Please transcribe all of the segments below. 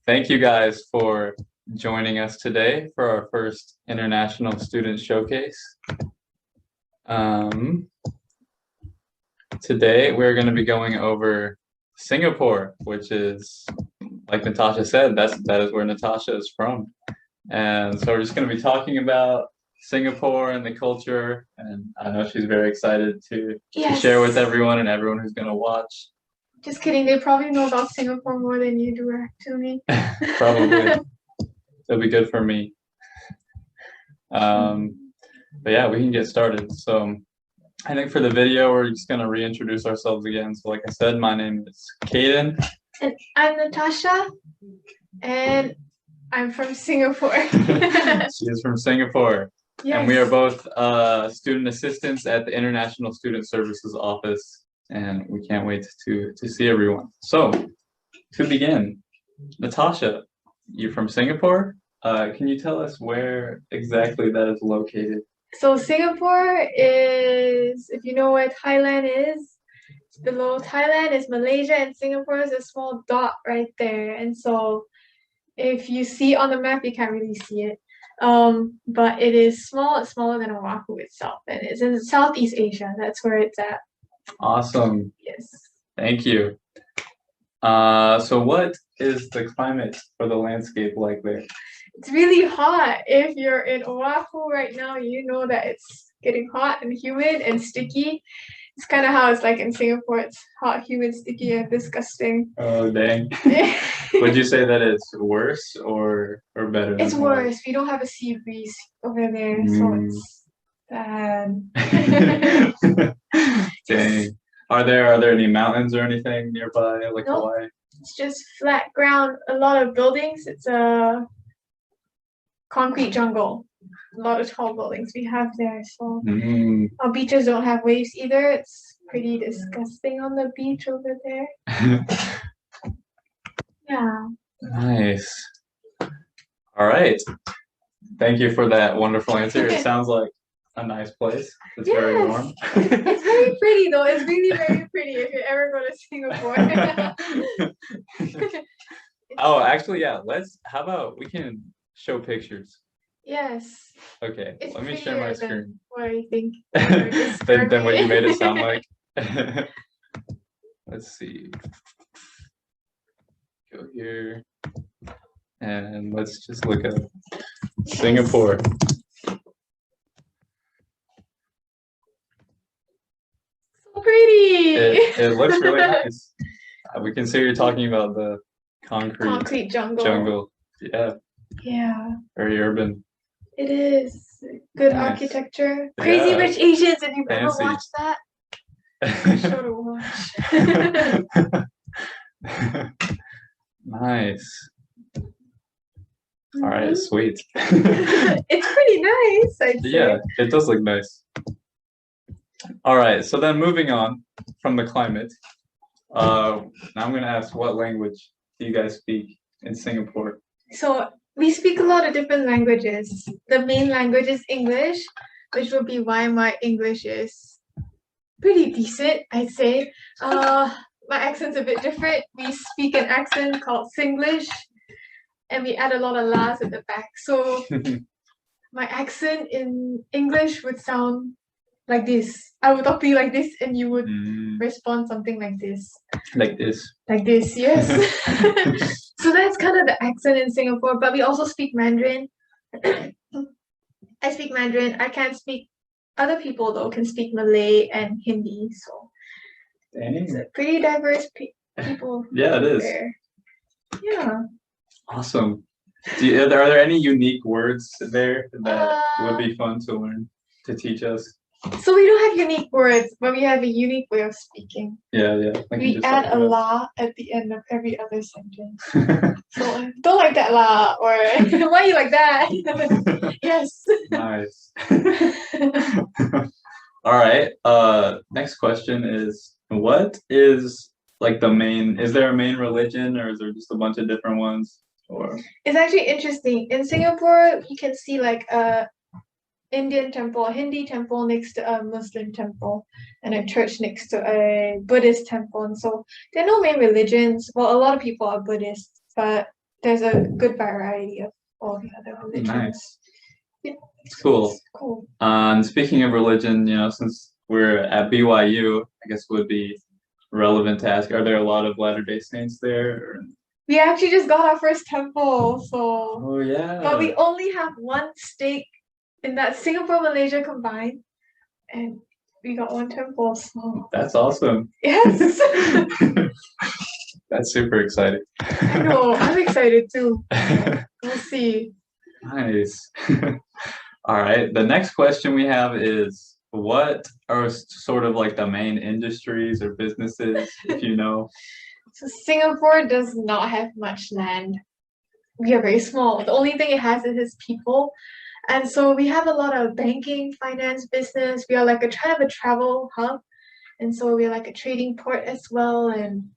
Thank you guys for joining us today for our first International Student Showcase. Today we're going to be going over Singapore, which is, like Natasha said, that is where Natasha is from. And so we're just going to be talking about Singapore and the culture, and I know she's very excited to share with everyone and everyone who's going to watch. Just kidding, they probably know about Singapore more than you do, actually. Probably. It'll be good for me. But yeah, we can get started. So I think for the video, we're just going to reintroduce ourselves again. So like I said, my name is Kaden. And I'm Natasha, and I'm from Singapore. She is from Singapore. Yes. And we are both student assistants at the International Student Services Office, and we can't wait to see everyone. So to begin, Natasha, you're from Singapore. Can you tell us where exactly that is located? So Singapore is, if you know where Thailand is, below Thailand is Malaysia, and Singapore is a small dot right there. And so if you see on the map, you can't really see it. But it is small. It's smaller than Oahu itself, and it's in Southeast Asia. That's where it's at. Awesome. Yes. Thank you. So what is the climate for the landscape like there? It's really hot. If you're in Oahu right now, you know that it's getting hot and humid and sticky. It's kind of how it's like in Singapore. It's hot, humid, sticky, and disgusting. Oh, dang. Would you say that it's worse or better? It's worse. We don't have a sea breeze over there, so it's bad. Dang. Are there any mountains or anything nearby, like Nope. Hawaii? It's just flat ground. A lot of buildings. It's a concrete jungle. A lot of tall buildings we have there. So our beaches don't have waves either. It's pretty disgusting on the beach over there. Yeah. Nice. All right. Thank you for that wonderful answer. It sounds like a nice place. It's very warm. It's very pretty though. It's really very pretty if you ever go to Singapore. Oh, actually, yeah. How about we can show pictures? Yes. Okay, it's let me share my screen. What do you think? Than what you made it sound like. Let's see. Go here. And let's just look at Singapore. So pretty. It looks really nice. We can see you're talking about the concrete jungle. Yeah. Yeah. Very urban. It is. Good architecture. Crazy Rich Asians, if you've ever watched that. Show to watch. Nice. All right, sweet. It's pretty nice, I'd say. Yeah, it does look nice. All right, so then moving on from the climate, now I'm going to ask, what language do you guys speak in Singapore? So we speak a lot of different languages. The main language is English, which will be why my English is pretty decent, I'd say. My accent's a bit different. We speak an accent called Singlish, and we add a lot of la's at the back. So my accent in English would sound like this. I would talk to you like this, and you would respond something like this. Like this? Like this, yes. So that's kind of the accent in Singapore, but we also speak Mandarin. I speak Mandarin. I can't speak. Other people, though, can speak Malay and Hindi. So it's a pretty diverse people. Yeah, it is. There. Yeah. Awesome. Are there any unique words there that would be fun to learn, to teach us? So we don't have unique words, but we have a unique way of speaking. Yeah. We add a la at the end of every other sentence. So don't like that la, or why you like that? Yes. Nice. All right. Next question is, what is like is there a main religion, or is there just a bunch of different ones? Or it's actually interesting. In Singapore, you can see like a Indian temple, a Hindi temple next to a Muslim temple, and a church next to a Buddhist temple. And so there are no main religions. Well, a lot of people are Buddhists, but there's a good variety of all the other religions. Nice. Yeah, It's cool. it's cool. And speaking of religion, since we're at BYU, I guess would be relevant to ask, are there a lot of Latter-day Saints there? We actually just got our first temple, so Oh yeah. but we only have one stake in that Singapore, Malaysia combined, and we got one temple, so That's awesome. yes. That's super exciting. I know, I'm excited too. We'll see. Nice. All right. The next question we have is, what are sort of like the main industries or businesses, if you know? So Singapore does not have much land. We are very small. The only thing it has is its people. And so we have a lot of banking, finance, business. We are like a kind of a travel hub. And so we're like a trading port as well. And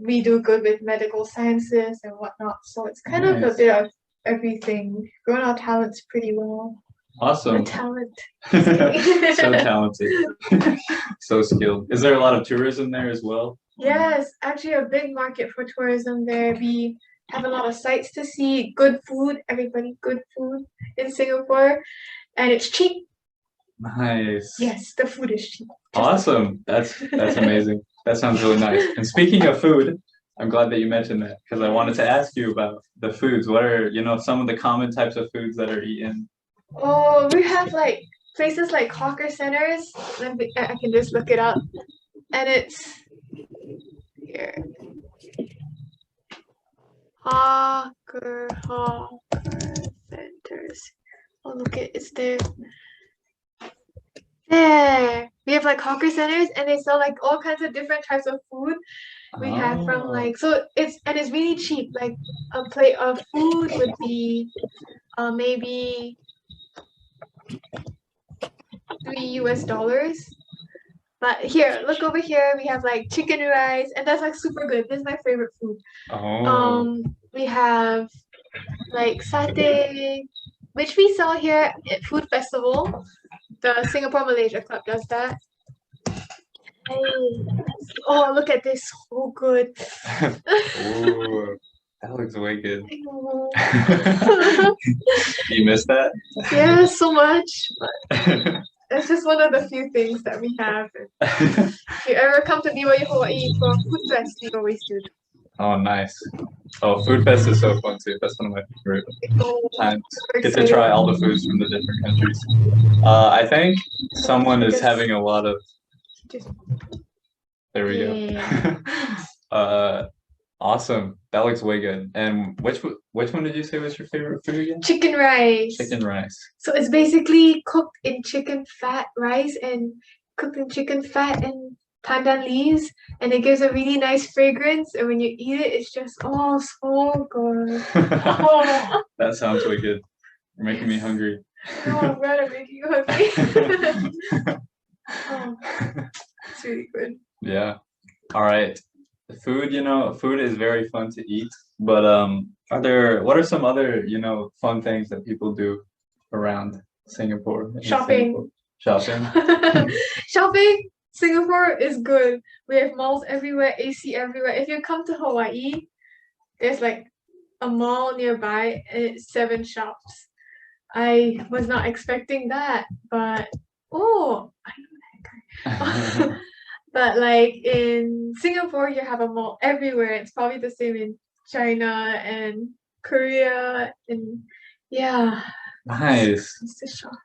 we do good with medical sciences and whatnot. So it's kind of a Nice. bit of everything. We've grown our talents pretty well. Awesome. Talent. So talented. So skilled. Is there a lot of tourism there as well? Yes, actually a big market for tourism there. We have a lot of sights to see, good food, everybody good food in Singapore, and it's cheap. Nice. Yes, the food is cheap. Awesome. That's amazing. That sounds really nice. And speaking of food, I'm glad that you mentioned that because I wanted to ask you about the foods. What are, some of the common types of foods that are eaten? Oh, we have like places like hawker centers. I can just look it up, and it's here. Hawker centers. Oh, look, it's there. There. We have like hawker centers, and they sell like all kinds of different types of food. We have from Oh. like it's really cheap. Like a plate of food would be maybe $3. But here, look over here. We have like chicken rice, and that's like super good. This is my favorite food. Oh. We have like satay, which we sell here at Food Festival. The Singapore Malaysia Club does that. Oh, look at this, so good. Ooh, that looks way good. I know. You missed that? Yeah, so much. But it's just one of the few things that we have. If you ever come to BYU Hawaii for Food Fest, we always do that. Oh, nice. Oh, Food Fest is so fun too. That's one of my favorite times. Get to try all the foods from the different countries. I think someone is having a lot of. There we go. Awesome. That looks way good. And which one did you say was your favorite food again? Chicken rice. Chicken rice. So it's basically cooked in chicken fat rice and cooked in chicken fat and pandan leaves, and it gives a really nice fragrance. And when you eat it, it's just so good. Oh. That sounds way good. You're making me hungry. Oh, I'm glad I'm making you hungry. Oh, it's really good. Yeah. All right. Food, food is very fun to eat, but what are some other, fun things that people do around Singapore? Shopping. Shopping. Shopping. Singapore is good. We have malls everywhere, AC everywhere. If you come to Hawaii, there's like a mall nearby and it's 7 shops. I was not expecting that, but I know that guy. But like in Singapore, you have a mall everywhere. It's probably the same in China and Korea, and yeah. Nice. It's the shop.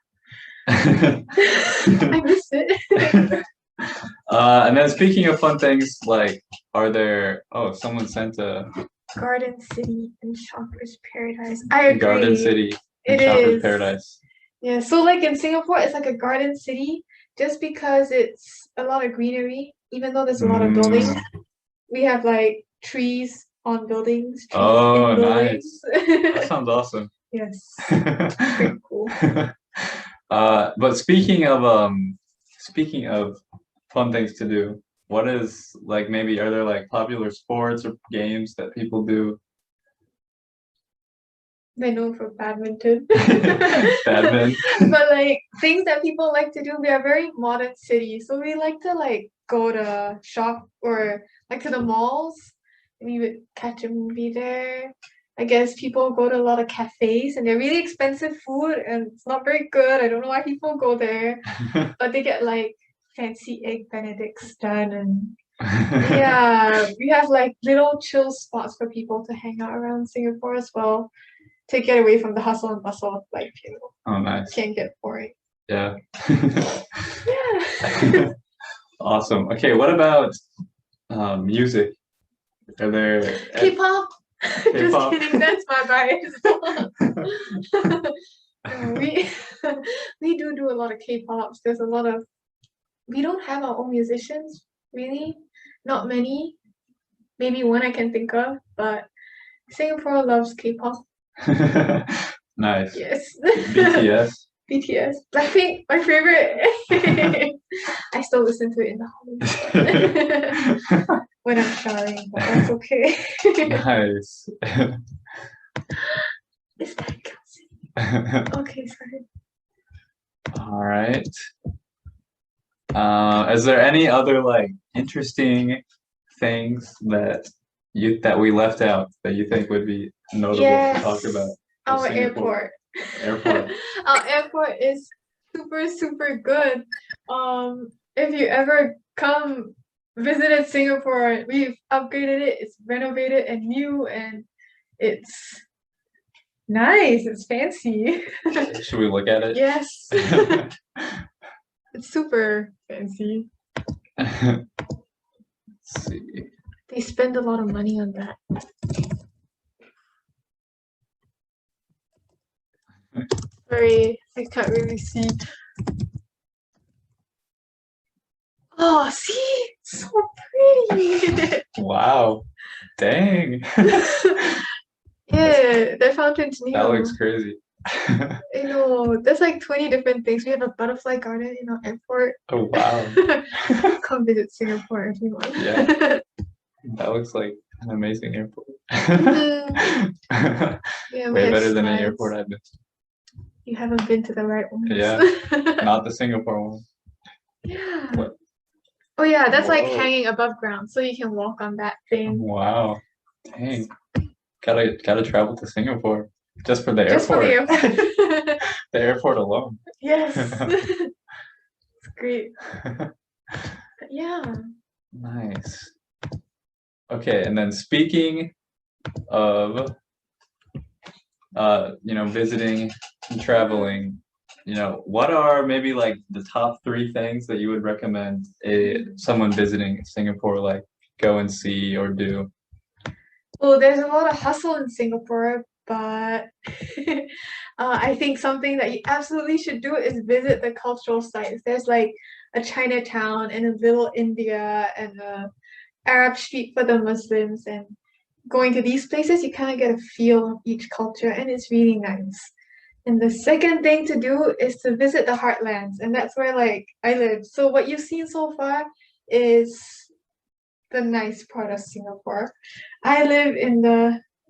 I miss it. And then speaking of fun things, like, someone sent a Garden City and Shoppers Paradise. I agree. Garden City and Shoppers Paradise. Yeah, so like in Singapore, it's like a garden city just because it's a lot of greenery, even though there's a lot of buildings. We have like trees on buildings. Oh, nice. That sounds awesome. Yes. Pretty cool. But speaking of fun things to do, what is like maybe are there like popular sports or games that people do? They're known for badminton. Badminton. But like things that people like to do, we are a very modern city. So we like to like go to shop or like to the malls we would catch a movie there. I guess people go to a lot of cafes and they're really expensive food and it's not very good. I don't know why people go there, but they get like fancy egg benedicts done and yeah, we have like little chill spots for people to hang out around Singapore as well to get away from the hustle and bustle of life, you know. Oh, nice. Can't get boring. Yeah. Yeah. Awesome. Okay, what about music? Are there K-pop? Just K-pop? kidding, that's my bias. No, we do a lot of K-pops. There's a lot of we don't have our own musicians, really. Not many. Maybe one I can think of, but Singapore loves K-pop. Nice. Yes. BTS. BTS. Blackpink, my favorite. I still listen to it in the hallway when I'm showering, but that's okay. Nice. Is that Kelsey? Okay, sorry. All right. Is there any other like interesting things that we left out that you think would be notable to talk about? Our Singapore? airport. Our airport is super good. If you ever come visited Singapore, we've upgraded it. It's renovated and new, and it's nice. It's fancy. Should we look at it? Yes. It's super fancy. Let's see. They spend a lot of money on that. Sorry, I can't really see. Oh, see? So pretty. Wow. Dang. Yeah, the fountain's new. That looks crazy. I know. There's like 20 different things. We have a butterfly garden in our airport. Oh, wow. Come visit Singapore, everyone. Yeah. That looks like an amazing airport. Yeah, Way better than an airport I've been to. You haven't been to the right one. Yeah. Not the Singapore one. Yeah. What? Oh yeah, that's like Whoa. hanging above ground, so you can walk on that thing. Wow. Dang. Gotta travel to Singapore just for the Just for airport. the airport. The airport alone. Yes. It's great. But yeah. Nice. Okay, and then speaking of visiting and traveling, what are maybe like the top 3 things that you would recommend someone visiting Singapore like go and see or do? Well, there's a lot of hustle in Singapore, but I think something that you absolutely should do is visit the cultural sites. There's like a Chinatown and a Little India and a Arab street for the Muslims, and going to these places, you kind of get a feel of each culture, and it's really nice. And the second thing to do is to visit the heartlands, and that's where like I live. So what you've seen so far is the nice part of Singapore. I live in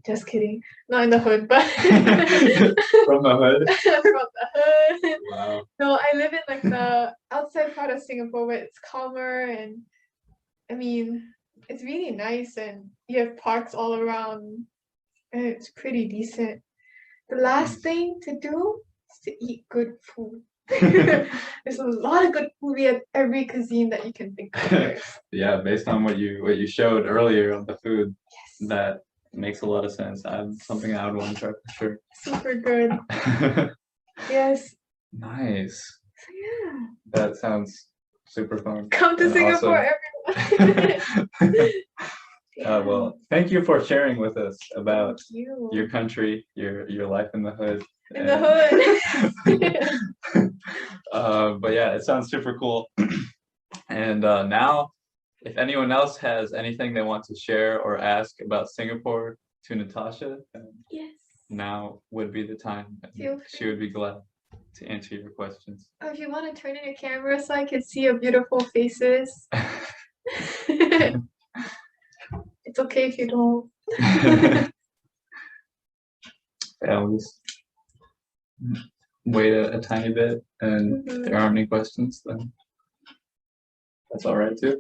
just kidding, not in the hood, but From the hood? from the hood. Wow. No, I live in like the outside part of Singapore where it's calmer, and I mean it's really nice, and you have parks all around, and it's pretty decent. The last thing to do is to eat good food. There's a lot of good food. We have every cuisine that you can think of here. Yeah, based on what you showed earlier on the food, Yes, that makes a lot of sense. Something I would want to try for sure. super good. Yes. Nice. So yeah, That sounds super fun. come to and Singapore, everyone. awesome. Well, thank you for sharing with us about Thank you. your country, your life in the hood. In the hood. But yeah, it sounds super cool. And now, if anyone else has anything they want to share or ask about Singapore to Natasha, then Yes. now would be the time. Feel She free. would be glad to answer your questions. Oh, if you want to turn in your camera so I can see your beautiful faces. It's okay if you don't. Yeah, I'll just wait a tiny bit, and if there aren't any questions, then that's all right too.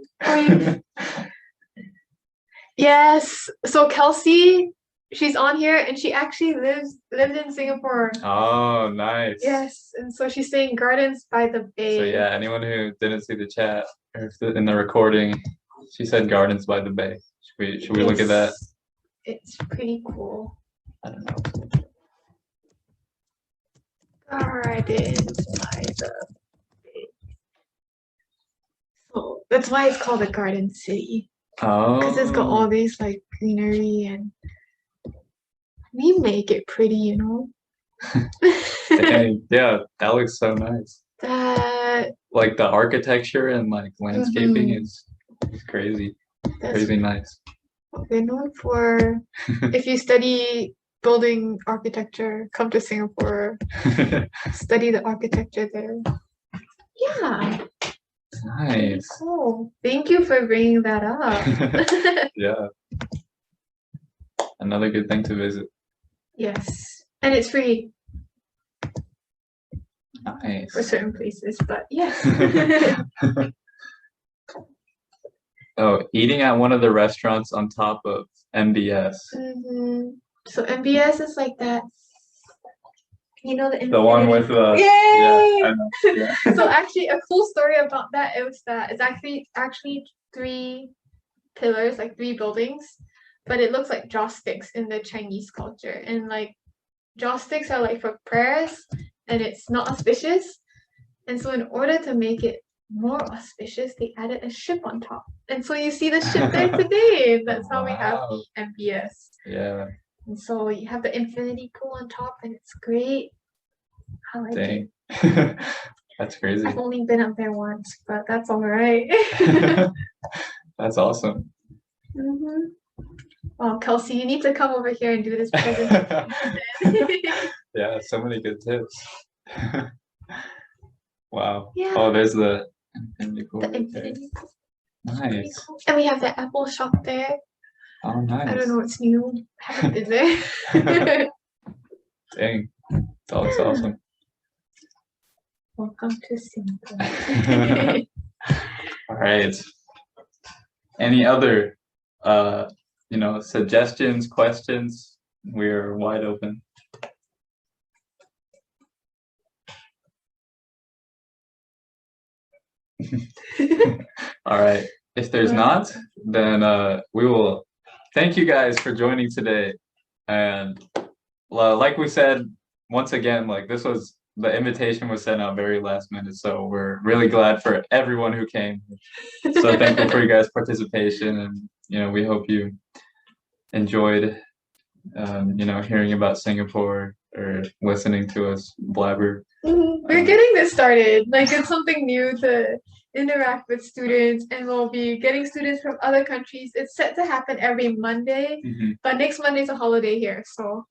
Yes. So Kelsey, she's on here and she actually lived in Singapore. Oh, nice. Yes. And so she's saying Gardens by the Bay. So yeah, anyone who didn't see the chat or in the recording, she said Gardens by the Bay. Should we look at that? It's pretty cool. I don't know. Gardens by the Bay. So that's why it's called a Garden City. Oh. Because it's got all these like greenery and we make it pretty, you know. Dang, yeah, that looks so nice. That Like the architecture and like landscaping is crazy. Crazy nice. what we're known for. If you study building architecture, come to Singapore, study the architecture there. Yeah. Nice. Cool. Thank you for bringing that up. Yeah. Another good thing to visit. Yes. And it's free Nice. for certain places, but yes. Oh, eating at one of the restaurants on top of MBS. So MBS is like that. You know the one with the Yay! yeah, I know. Yeah. So actually, a cool story about that is that it's actually 3 pillars, like 3 buildings, but it looks like joss sticks in the Chinese culture, and like joss sticks are like for prayers, and it's not auspicious, and so in order to make it more auspicious, they added a ship on top, and so you see the ship there today. And that's how we have the MBS. Yeah. And so you have the infinity pool on top, and it's great. I like it. That's crazy. I've only been up there once, but that's all right. That's awesome. Well, Kelsey, you need to come over here and do this presentation. Yeah, so many good tips. Wow. Yeah. Oh, there's the infinity pool. The infinity pool. Nice. Cool. And we have the Apple shop there. Oh, nice. I don't know what's new. Haven't been there. Dang. That looks awesome. Welcome to Singapore. All right. Any other suggestions, questions? We're wide open. All right. If there's not, then we will thank you guys for joining today. And like we said, once again, like the invitation was sent out very last minute, so we're really glad for everyone who came. So thankful for you guys' participation, and we hope you enjoyed hearing about Singapore or listening to us blabber. We're getting this started. Like, it's something new to interact with students, and we'll be getting students from other countries. It's set to happen every Monday, but next Monday's a holiday here, so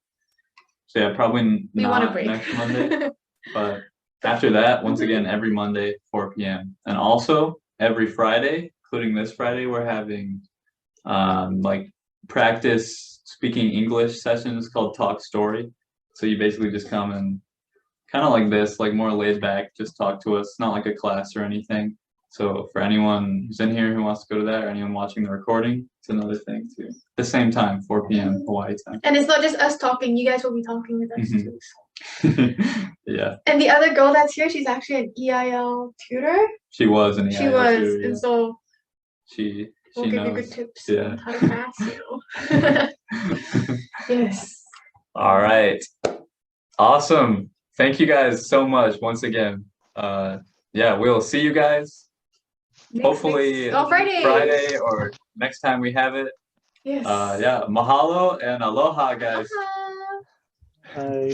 yeah, probably we want a break. Next Monday. But after that, once again, every Monday, 4 p.m. And also every Friday, including this Friday, we're having like practice speaking English sessions called Talk Story. So you basically just come and kind of like this, like more laid back, just talk to us, not like a class or anything. So for anyone who's in here who wants to go to that, or anyone watching the recording, it's another thing too. At the same time, 4 p.m. Hawaii time. And it's not just us talking, you guys will be talking with us too. So. Yeah. And the other girl that's here, she's actually an EIL tutor. She was an EIL tutor. And so she we'll give knows. you good tips Yeah. on how to pass, Yes. All right. Awesome. Thank you guys so much once again. Yeah, we'll see you guys hopefully Friday or next time we have it. Yes. Yeah, mahalo and aloha, guys. Aloha. Hi.